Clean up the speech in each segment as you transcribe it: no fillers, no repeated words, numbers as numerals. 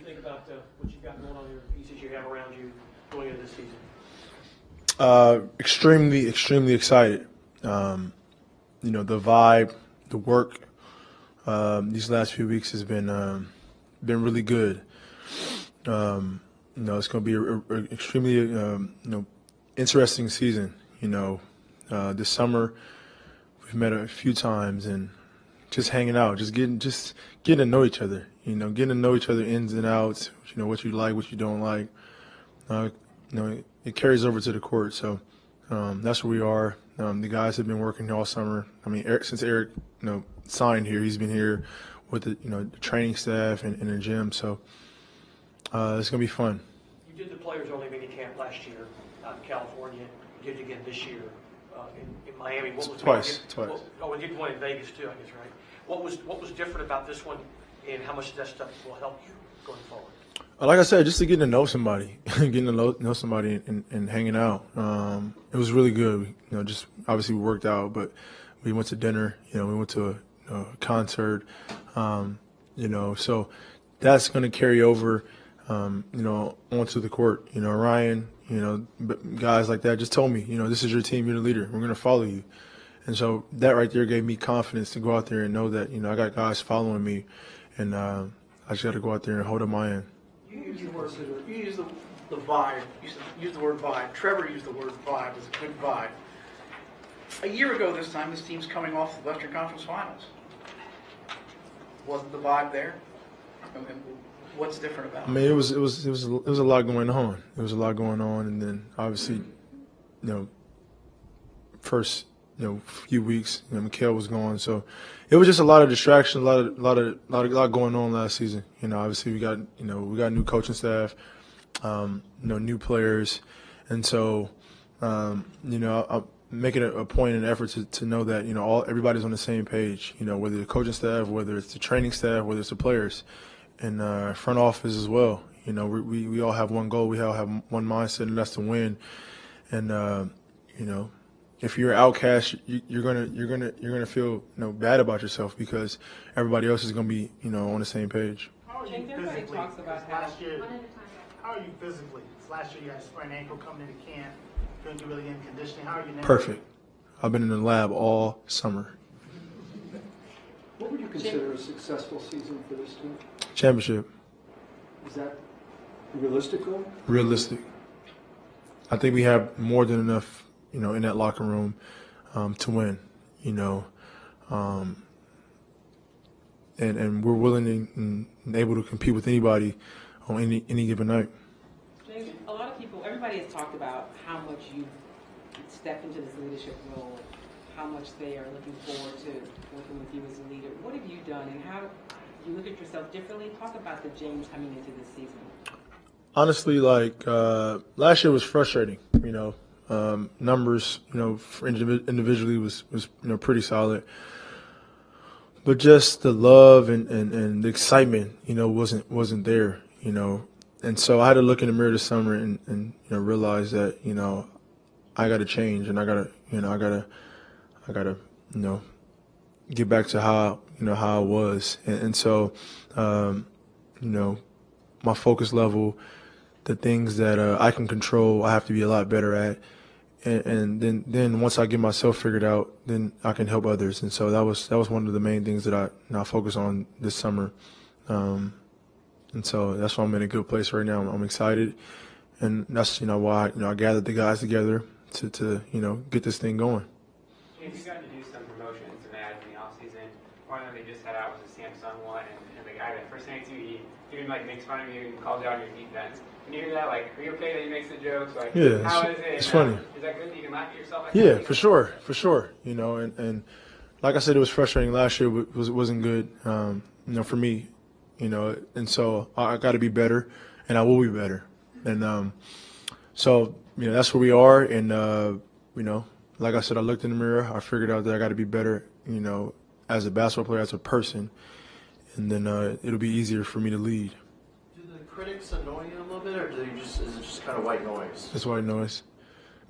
think about what you've got going on here, the pieces you have around you going into this season? Extremely excited. The vibe, the work these last few weeks has been really good. It's going to be an extremely interesting season. This summer we've met a few times and just hanging out, just getting to know each other. Getting to know each other ins and outs. What you like, what you don't like. It carries over to the court. So that's where we are. The guys have been working here all summer. I mean, since Eric signed here, he's been here with the training staff and the gym. So it's gonna be fun. You did the players-only mini camp last year out in California. You did it again this year in Miami. What was twice. And you did one in Vegas too, I guess, right? What was different about this one, and how much of that stuff will help you going forward? Like I said, just to get to know somebody, getting to know somebody and hanging out. It was really good. Just obviously we worked out, but we went to dinner. We went to a concert. So that's going to carry over, onto the court. Ryan, guys like that just told me, this is your team, you're the leader. We're going to follow you. And so that right there gave me confidence to go out there and know that, I got guys following me, and I just got to go out there and hold up my end. You use the vibe. You use the word vibe. Trevor used the word vibe as a good vibe. A year ago this time, this team's coming off the Western Conference Finals. Wasn't the vibe there? And what's different about it? I mean, it was a lot going on. It was a lot going on, and then obviously, first few weeks, Mikal was gone, so it was just a lot of distraction, a lot going on last season. Obviously we got new coaching staff, new players, and so I'm making a point and effort to know that everybody's on the same page. Whether the coaching staff, whether it's the training staff, whether it's the players, and front office as well. We all have one goal, we all have one mindset, and that's to win. And if you're an outcast, you're gonna feel bad about yourself because everybody else is gonna be on the same page. How are you physically? How are you physically? Last year you had a sprained ankle coming into camp. Couldn't get really in conditioning. How are you now? Perfect. I've been in the lab all summer. What would you consider a successful season for this team? Championship. Is that realistic goal? Realistic. I think we have more than enough in that locker room to win, and we're willing and able to compete with anybody on any given night. James, a lot of people, everybody has talked about how much you've stepped into this leadership role, how much they are looking forward to working with you as a leader. What have you done, and how you look at yourself differently? Talk about the James coming into this season. Honestly, last year was frustrating, numbers, individually was pretty solid, but just the love and the excitement, wasn't there, and so I had to look in the mirror this summer and realize that I got to change, and I gotta get back to how I was, and so my focus level, the things that I can control, I have to be a lot better at. And then once I get myself figured out, then I can help others. And so that was one of the main things that I focus on this summer. And so that's why I'm in a good place right now. I'm excited, and that's why I gathered the guys together to get this thing going. James, you got to do some promotions and ads in the offseason. One of them they just had out was the Samsung one, and the guy that first thing he even makes fun of you and calls you out on your defense. When you hear that, are you okay that he makes the jokes? Yeah, how is it? It's funny. Is that good that you can laugh at yourself? Yeah, for sure. And like I said, it was frustrating last year. Wasn't good, for me, and so I got to be better, and I will be better. And so that's where we are. And like I said, I looked in the mirror. I figured out that I got to be better, as a basketball player, as a person, and then it'll be easier for me to lead. Do the critics annoy you a little bit, or is it just kind of white noise? It's white noise,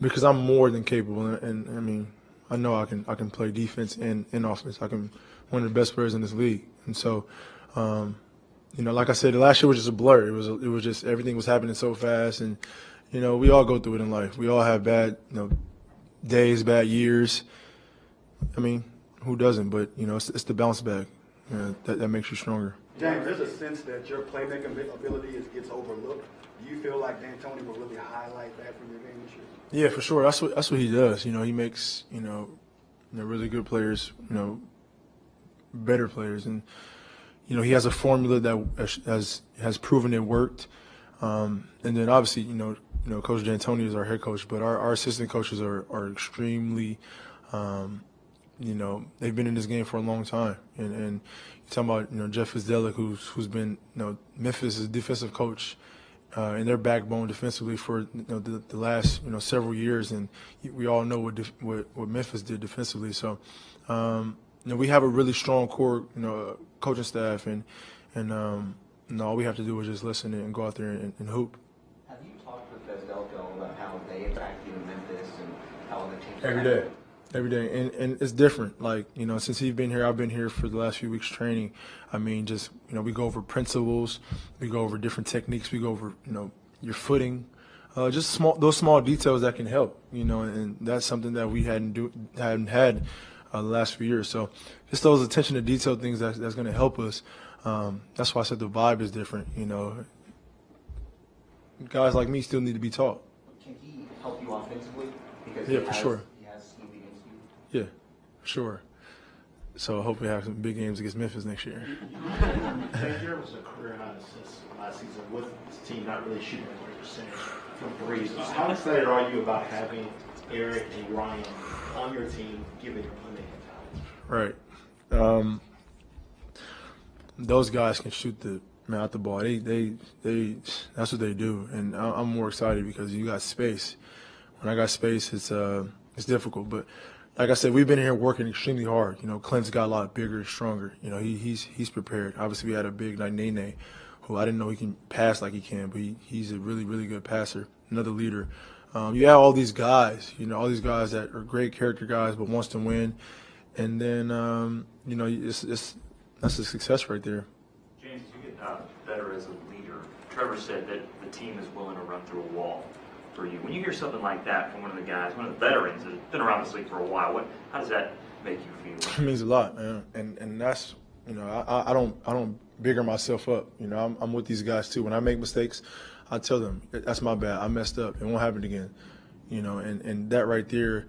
because I'm more than capable, and I mean, I know I can play defense and offense. I'm one of the best players in this league, and so, like I said, last year was just a blur. It was just everything was happening so fast, and we all go through it in life. We all have bad days, bad years. I mean, who doesn't? But it's the bounce back that makes you stronger. James, there's a sense that your playmaking ability gets overlooked. Do you feel like D'Antoni will really highlight that from your game this year? Yeah, for sure. That's what he does. He makes really good players better players, and he has a formula that has proven it worked. And then obviously Coach D'Antoni is our head coach, but our assistant coaches are extremely they've been in this game for a long time, and you're talking about Jeff Fizdelic, who's been Memphis' defensive coach and their backbone defensively for the last several years, and we all know what Memphis did defensively. So we have a really strong core coaching staff, and all we have to do is just listen and go out there and hoop. Have you talked with Fizdelic about how they impact you in Memphis and how other teams? Every day, and it's different. Like since he's been here, I've been here for the last few weeks training. I mean, just we go over principles, we go over different techniques, we go over your footing, just those small details that can help. And that's something that we hadn't had the last few years. So just those attention to detail things that's going to help us. That's why I said the vibe is different. Guys like me still need to be taught. Can he help you offensively? Because yeah, for sure. He has schemed against you. Yeah, sure. So I hope we have some big games against Memphis next year. There was a career high assist last season with this team not really shooting a 100% from threes. How excited are you about having Eric and Ryan on your team, given your playmaking talent? Right. Those guys can shoot out the ball. They that's what they do, and I'm more excited because you got space. When I got space, it's difficult, but like I said, we've been here working extremely hard. Clint's got a lot bigger, stronger. He's prepared. Obviously, we had a big like Nene, who I didn't know he can pass like he can, but he's a really, really good passer. Another leader. You have all these guys, all these guys that are great character guys, but wants to win, and then that's a success right there. James, you get better as a leader. Trevor said that the team is willing to run through a wall for you. When you hear something like that from one of the guys, one of the veterans that has been around this league for a while, how does that make you feel? It means a lot, man. And that's I don't bigger myself up. I'm with these guys too. When I make mistakes, I tell them that's my bad. I messed up. It won't happen again. And that right there,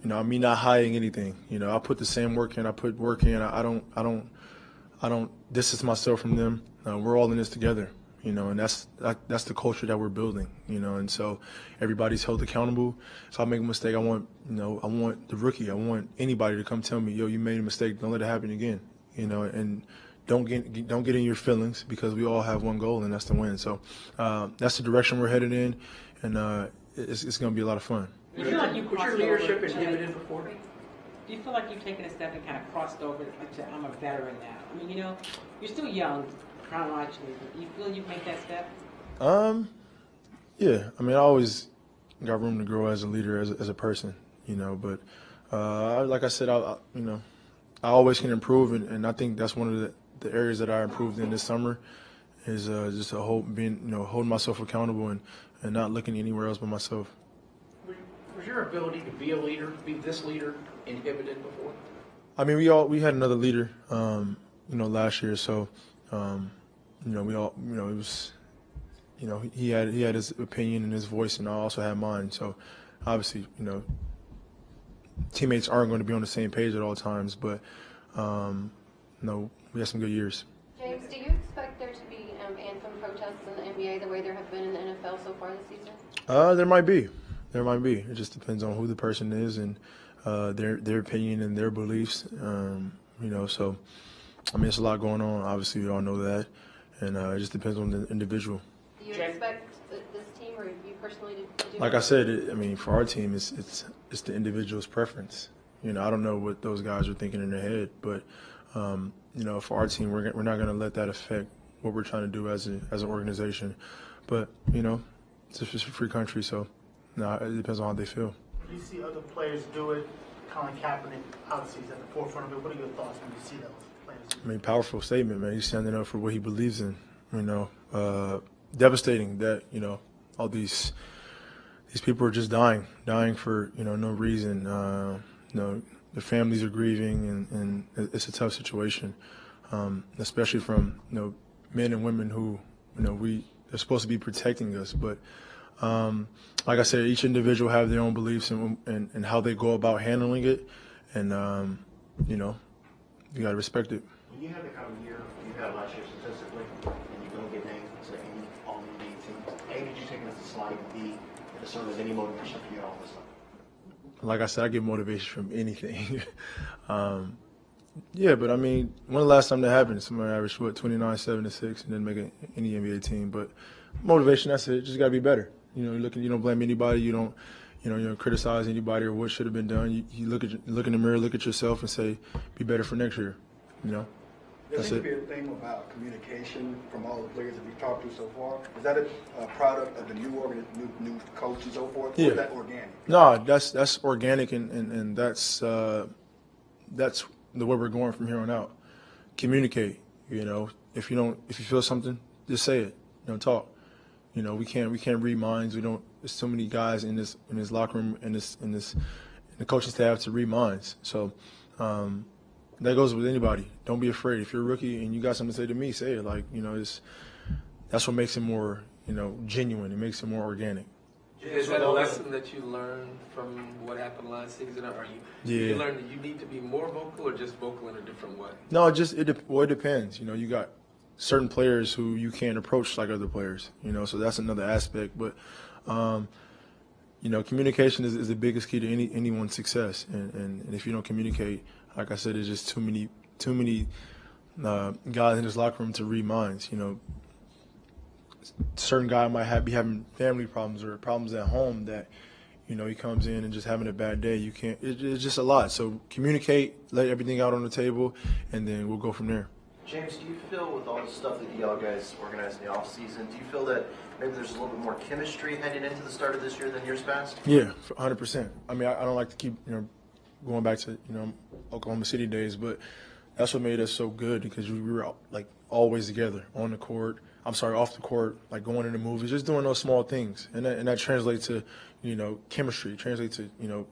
me not hiding anything. I put the same work in. I put work in. I don't distance myself from them. We're all in this together. And that's the culture that we're building, and so everybody's held accountable. If I make a mistake, I want the rookie, I want anybody to come tell me, yo, you made a mistake, don't let it happen again, and don't get in your feelings, because we all have one goal, and that's to win. So that's the direction we're headed in, and it's going to be a lot of fun. Do you feel like you Was your crossed leadership over to- inhibited before? Do you feel like you've taken a step and kind of crossed over to I'm a veteran now? I mean, you're still young chronologically, but do you feel you've made that step? Yeah. I mean, I always got room to grow as a leader, as a person, but like I said, I always can improve, and I think that's one of the areas that I improved in this summer is just holding myself accountable and not looking anywhere else but myself. Was your ability to be a leader, be this leader, inhibited before? I mean, we had another leader, last year, so we all, it was, he had his opinion and his voice, and I also had mine. So obviously, teammates aren't going to be on the same page at all times, but we had some good years. James, do you expect there to be anthem protests in the NBA the way there have been in the NFL so far this season? There might be. It just depends on who the person is and their opinion and their beliefs. So I mean, it's a lot going on. Obviously, we all know that, and it just depends on the individual. Do you expect this team or you personally to do? Like I said, for our team, it's the individual's preference. I don't know what those guys are thinking in their head, but for our team, we're not going to let that affect what we're trying to do as an organization. But it's just a free country, so it depends on how they feel. You see other players do it, Colin Kaepernick, obviously, he's at the forefront of it. What are your thoughts when you see those players? I mean, powerful statement, man. He's standing up for what he believes in. You know, devastating that all these people are just dying for no reason. Their families are grieving, and it's a tough situation, especially from men and women who they're supposed to be protecting us. But like I said, each individual have their own beliefs and how they go about handling it, and you gotta respect it. When you have the kind of year you had last year statistically, and you don't get named to any All-NBA teams, A, did you take it as a slight, and B, did it serve as any motivation for you all this time? Like I said, I get motivation from anything. Yeah, but I mean, when the last time that happened? Somebody averaged 29, 7, and 6, and didn't make any NBA team. But motivation, that's it. Just gotta be better. You don't blame anybody. You don't criticize anybody or what should have been done. You look in the mirror, look at yourself, and say, be better for next year. There That's seems it. to be a thing about communication from all the players that we've talked to so far. Is that a product of the new coach and so forth? Or Yeah. is that organic? No, that's organic, and that's the way we're going from here on out. Communicate. If you feel something, just say it. Talk. We can't read minds. There's so many guys in this locker room in the coaching staff to read minds. So that goes with anybody. Don't be afraid. If you're a rookie and you got something to say to me, say it. That's what makes it more genuine. It makes it more organic. Is that a lesson that you learned from what happened last season, or you learned that you need to be more vocal, or just vocal in a different way? No, it depends. You got certain players who you can't approach like other players. So that's another aspect. But communication is the biggest key to anyone's success. And if you don't communicate, like I said, there's just too many guys in this locker room to read minds. Certain guy might be having family problems or problems at home that he comes in and just having a bad day. You can't. It's just a lot. So communicate, let everything out on the table, and then we'll go from there. James, do you feel with all the stuff that y'all guys organized in the off season, do you feel that maybe there's a little bit more chemistry heading into the start of this year than years past? Yeah, 100%. I mean, I don't like to keep going back to Oklahoma City days, but that's what made us so good because we were always together on the court. Off the court, going into movies, just doing those small things, and that translates to chemistry, translates to